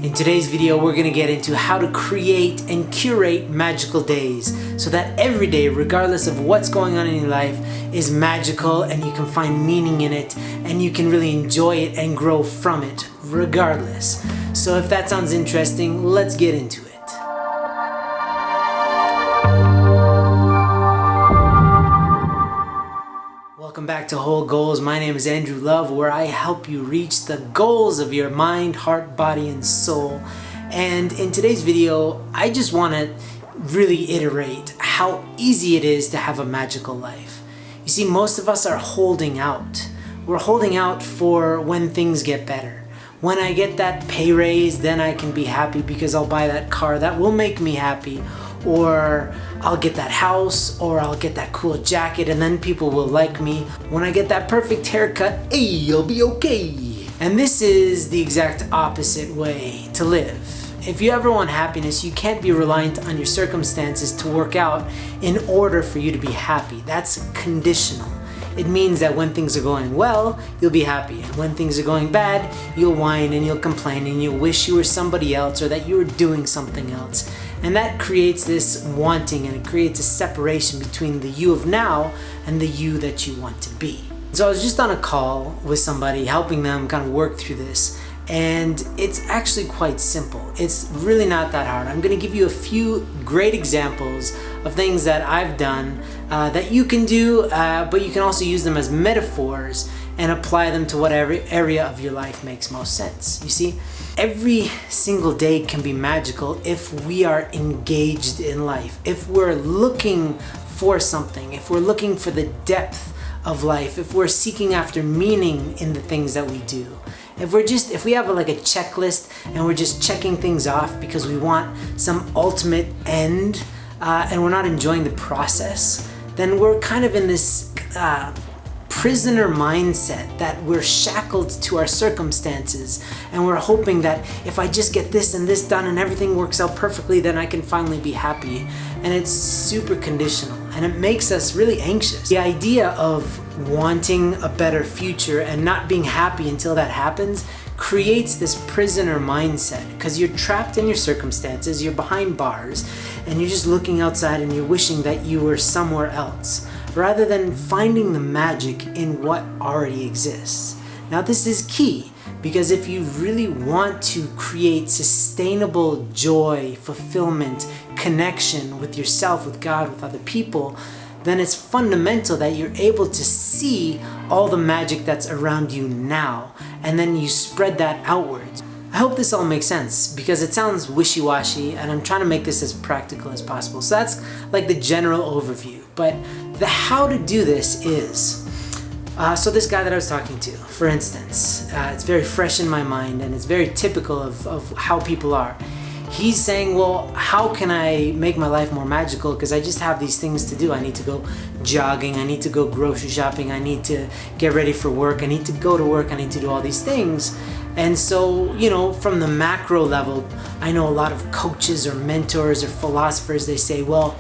In today's video, we're going to get into how to create and curate magical days so that every day, regardless of what's going on in your life, is magical and you can find meaning in it and you can really enjoy it and grow from it regardless. So if that sounds interesting, let's get into it. Welcome back to Whole Goals. My name is Andrew Love, where I help you reach the goals of your mind, heart, body, and soul. And in today's video, I just want to really iterate how easy it is to have a magical life. You see, most of us are holding out. We're holding out for when things get better. When I get that pay raise, then I can be happy because I'll buy that car that will make me happy. Or I'll get that house, or I'll get that cool jacket, and then people will like me. When I get that perfect haircut, hey, I'll be okay. And this is the exact opposite way to live. If you ever want happiness, you can't be reliant on your circumstances to work out in order for you to be happy. That's conditional. It means that when things are going well, you'll be happy. And when things are going bad, you'll whine and you'll complain and you'll wish you were somebody else or that you were doing something else. And that creates this wanting, and it creates a separation between the you of now and the you that you want to be. So I was just on a call with somebody, helping them kind of work through this. And it's actually quite simple. It's really not that hard. I'm going to give you a few great examples of things that I've done that you can do, but you can also use them as metaphors and apply them to whatever area of your life makes most sense. You see, every single day can be magical if we are engaged in life, if we're looking for something, if we're looking for the depth of life, if we're seeking after meaning in the things that we do. If we have like a checklist and we're just checking things off because we want some ultimate end and we're not enjoying the process, then we're kind of in this prisoner mindset that we're shackled to our circumstances, and we're hoping that if I just get this and this done and everything works out perfectly, then I can finally be happy. And it's super conditional, and it makes us really anxious. The idea of wanting a better future and not being happy until that happens creates this prisoner mindset, because you're trapped in your circumstances, you're behind bars, and you're just looking outside and you're wishing that you were somewhere else, rather than finding the magic in what already exists. Now, this is key, because if you really want to create sustainable joy, fulfillment, connection with yourself, with God, with other people, then it's fundamental that you're able to see all the magic that's around you now, and then you spread that outwards. I hope this all makes sense, because it sounds wishy-washy, and I'm trying to make this as practical as possible. So that's like the general overview. But the how to do this is, so this guy that I was talking to, for instance, it's very fresh in my mind, and it's very typical of how people are. He's saying, well, how can I make my life more magical? Because I just have these things to do. I need to go jogging. I need to go grocery shopping. I need to get ready for work. I need to go to work. I need to do all these things. And so, from the macro level, I know a lot of coaches or mentors or philosophers, they say, well,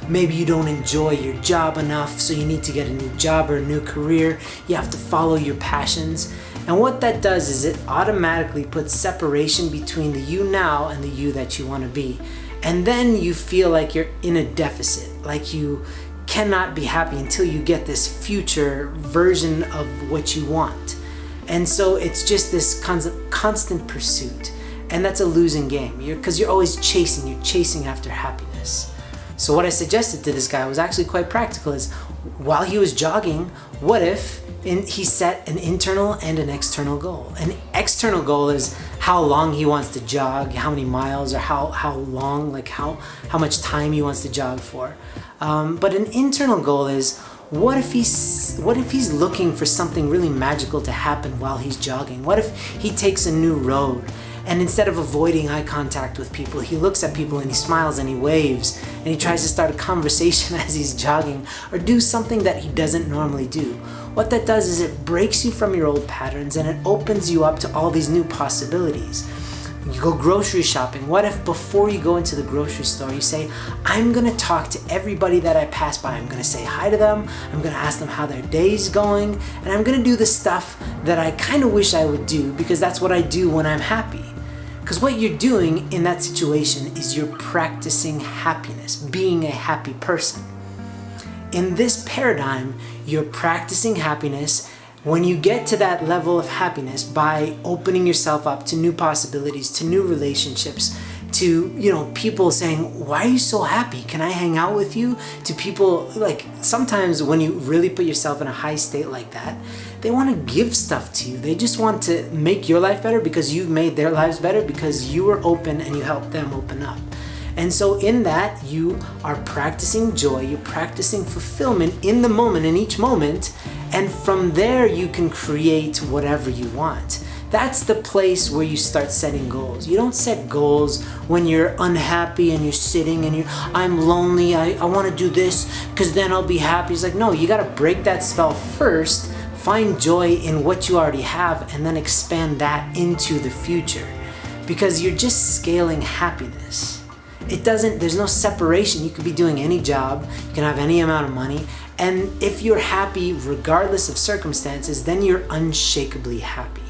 maybe you don't enjoy your job enough, so you need to get a new job or a new career. You have to follow your passions. And what that does is it automatically puts separation between the you now and the you that you want to be. And then you feel like you're in a deficit, like you cannot be happy until you get this future version of what you want. And so it's just this constant pursuit. And that's a losing game, because you're always chasing after happiness. So what I suggested to this guy was actually quite practical. Is while he was jogging, what if he set an internal and an external goal? An external goal is how long he wants to jog, how many miles, or how long, like how much time he wants to jog for. But an internal goal is, what if he's looking for something really magical to happen while he's jogging? What if he takes a new road, and instead of avoiding eye contact with people, he looks at people and he smiles and he waves and he tries to start a conversation as he's jogging, or do something that he doesn't normally do? What that does is it breaks you from your old patterns, and it opens you up to all these new possibilities. You go grocery shopping. What if before you go into the grocery store, you say, I'm going to talk to everybody that I pass by. I'm going to say hi to them. I'm going to ask them how their day's going. And I'm going to do the stuff that I kind of wish I would do, because that's what I do when I'm happy. Because what you're doing in that situation is you're practicing happiness, being a happy person. In this paradigm, you're practicing happiness when you get to that level of happiness by opening yourself up to new possibilities, to new relationships, to, people saying, why are you so happy? Can I hang out with you? To people, like, sometimes when you really put yourself in a high state like that, they want to give stuff to you. They just want to make your life better because you've made their lives better because you were open and you helped them open up. And so in that, you are practicing joy, you're practicing fulfillment in the moment, in each moment, and from there you can create whatever you want. That's the place where you start setting goals. You don't set goals when you're unhappy and you're sitting and I'm lonely, I want to do this because then I'll be happy. It's like, no, you got to break that spell first, find joy in what you already have, and then expand that into the future. Because you're just scaling happiness. There's no separation. You could be doing any job, you can have any amount of money, and if you're happy regardless of circumstances, then you're unshakably happy.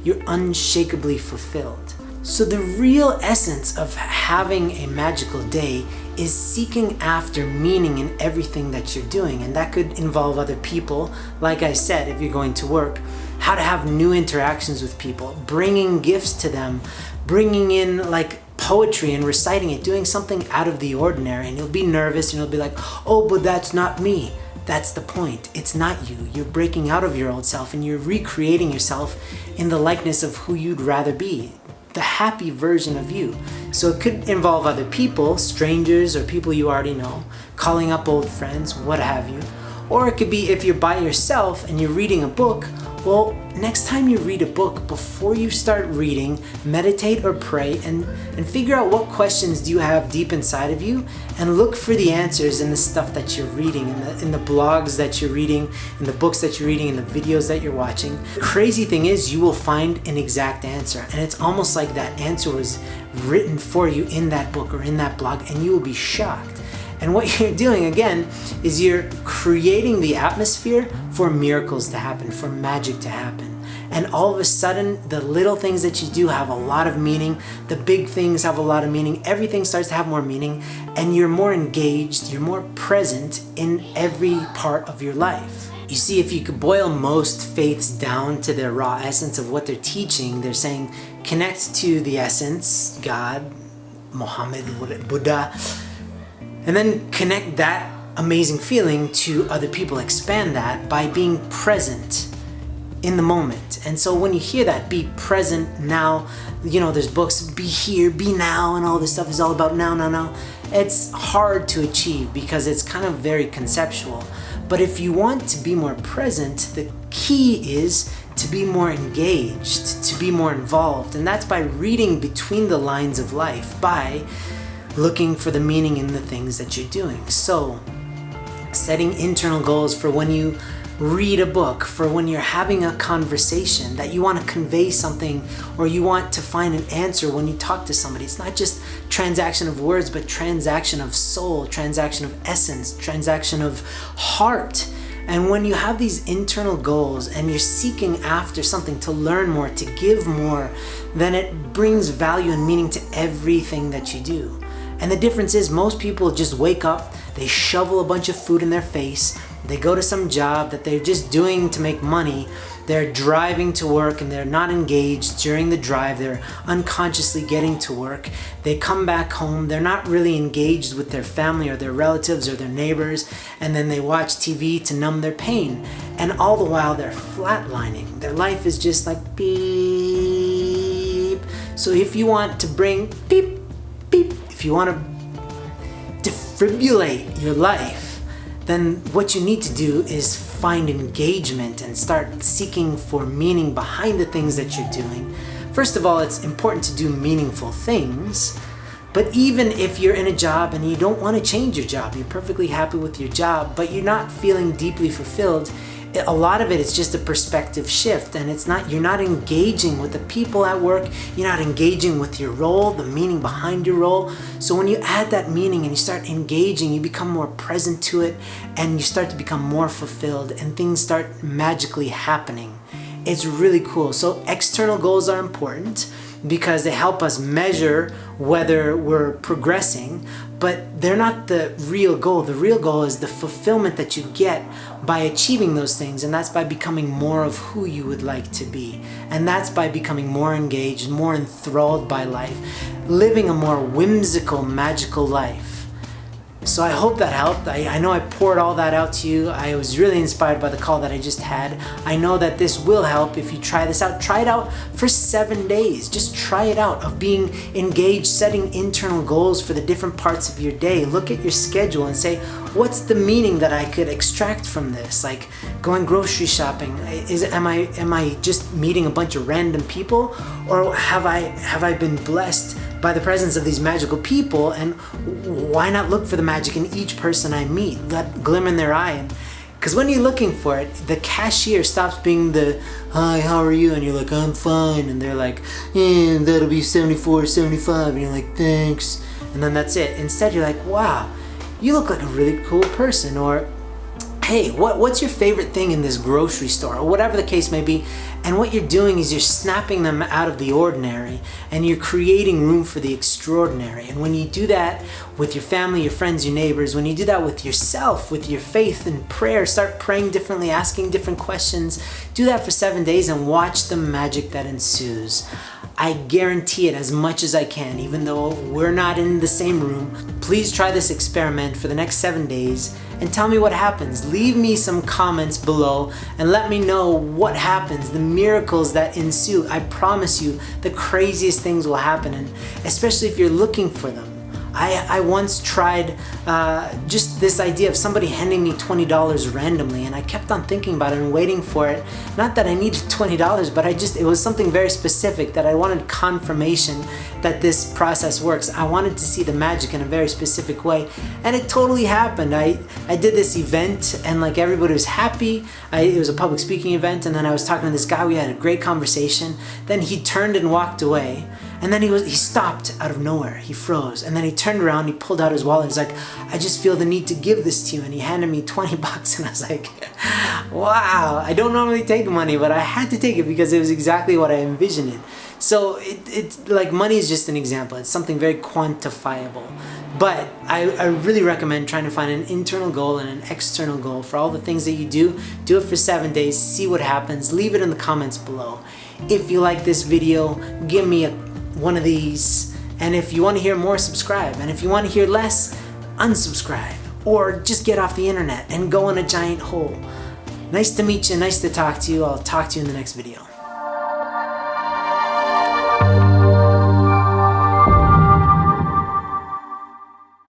You're unshakably fulfilled. So the real essence of having a magical day is seeking after meaning in everything that you're doing. And that could involve other people. Like I said, if you're going to work, how to have new interactions with people, bringing gifts to them, bringing in like poetry and reciting it, doing something out of the ordinary. And you'll be nervous and you'll be like, oh, but that's not me. That's the point. It's not you. You're breaking out of your old self and you're recreating yourself in the likeness of who you'd rather be, the happy version of you. So it could involve other people, strangers or people you already know, calling up old friends, what have you. Or it could be if you're by yourself and you're reading a book, well, next time you read a book, before you start reading, meditate or pray and figure out what questions do you have deep inside of you and look for the answers in the stuff that you're reading, in the blogs that you're reading, in the books that you're reading, in the videos that you're watching. The crazy thing is you will find an exact answer, and it's almost like that answer was written for you in that book or in that blog, and you will be shocked. And what you're doing, again, is you're creating the atmosphere for miracles to happen, for magic to happen. And all of a sudden, the little things that you do have a lot of meaning. The big things have a lot of meaning. Everything starts to have more meaning. And you're more engaged, you're more present in every part of your life. You see, if you could boil most faiths down to their raw essence of what they're teaching, they're saying, connect to the essence, God, Muhammad, Buddha, and then connect that amazing feeling to other people. Expand that by being present in the moment. And so when you hear that, be present now, there's books, be here, be now, and all this stuff is all about now. It's hard to achieve because it's kind of very conceptual. But if you want to be more present, the key is to be more engaged, to be more involved. And that's by reading between the lines of life, by looking for the meaning in the things that you're doing. So setting internal goals for when you read a book, for when you're having a conversation that you want to convey something or you want to find an answer when you talk to somebody. It's not just transaction of words, but transaction of soul, transaction of essence, transaction of heart. And when you have these internal goals and you're seeking after something to learn more, to give more, then it brings value and meaning to everything that you do. And the difference is most people just wake up, they shovel a bunch of food in their face, they go to some job that they're just doing to make money, they're driving to work and they're not engaged during the drive, they're unconsciously getting to work, they come back home, they're not really engaged with their family or their relatives or their neighbors, and then they watch TV to numb their pain. And all the while they're flatlining. Their life is just like beep. So if you want to bring beep, beep, if you want to defibrillate your life, then what you need to do is find engagement and start seeking for meaning behind the things that you're doing. First of all, it's important to do meaningful things, but even if you're in a job and you don't want to change your job, you're perfectly happy with your job, but you're not feeling deeply fulfilled, a lot of it is just a perspective shift, and you're not engaging with the people at work, you're not engaging with your role, the meaning behind your role. So when you add that meaning and you start engaging, you become more present to it and you start to become more fulfilled and things start magically happening. It's really cool. So external goals are important. because they help us measure whether we're progressing, but they're not the real goal. The real goal is the fulfillment that you get by achieving those things, and that's by becoming more of who you would like to be. And that's by becoming more engaged, more enthralled by life, living a more whimsical, magical life. So I hope that helped. I know I poured all that out to you. I was really inspired by the call that I just had. I know that this will help if you try this out. Try it out for 7 days. Just try it out, of being engaged, setting internal goals for the different parts of your day. Look at your schedule and say, what's the meaning that I could extract from this? Like going grocery shopping. Am I just meeting a bunch of random people, or have I been blessed by the presence of these magical people? And why not look for the magic in each person I meet? That glimmer in their eye. Because when you're looking for it, the cashier stops being the, hi, how are you? And you're like, I'm fine. And they're like, yeah, that'll be $74.75. And you're like, thanks. And then that's it. Instead, you're like, wow, you look like a really cool person. Or, hey, what's your favorite thing in this grocery store? Or whatever the case may be. And what you're doing is you're snapping them out of the ordinary, and you're creating room for the extraordinary. And when you do that with your family, your friends, your neighbors, when you do that with yourself, with your faith and prayer, start praying differently, asking different questions, do that for 7 days and watch the magic that ensues. I guarantee it as much as I can, even though we're not in the same room. Please try this experiment for the next 7 days and tell me what happens. Leave me some comments below and let me know what happens, the miracles that ensue. I promise you, the craziest things will happen, and especially if you're looking for them. I once tried just this idea of somebody handing me $20 randomly, and I kept on thinking about it and waiting for it. Not that I needed $20, but it was something very specific that I wanted confirmation that this process works. I wanted to see the magic in a very specific way, and it totally happened. I did this event, and like everybody was happy. It was a public speaking event, and then I was talking to this guy. We had a great conversation. Then he turned and walked away. And then he stopped out of nowhere. He froze. And then he turned around, he pulled out his wallet. He's like, I just feel the need to give this to you. And he handed me $20. And I was like, wow, I don't normally take money, but I had to take it because it was exactly what I envisioned it. So it's like money is just an example. It's something very quantifiable. But I really recommend trying to find an internal goal and an external goal for all the things that you do. Do it for 7 days, see what happens. Leave it in the comments below. If you like this video, give me one of these, and if you want to hear more, subscribe, and if you want to hear less, unsubscribe, or just get off the internet and go in a giant hole. Nice to meet you, nice to talk to you. I'll talk to you in the next video.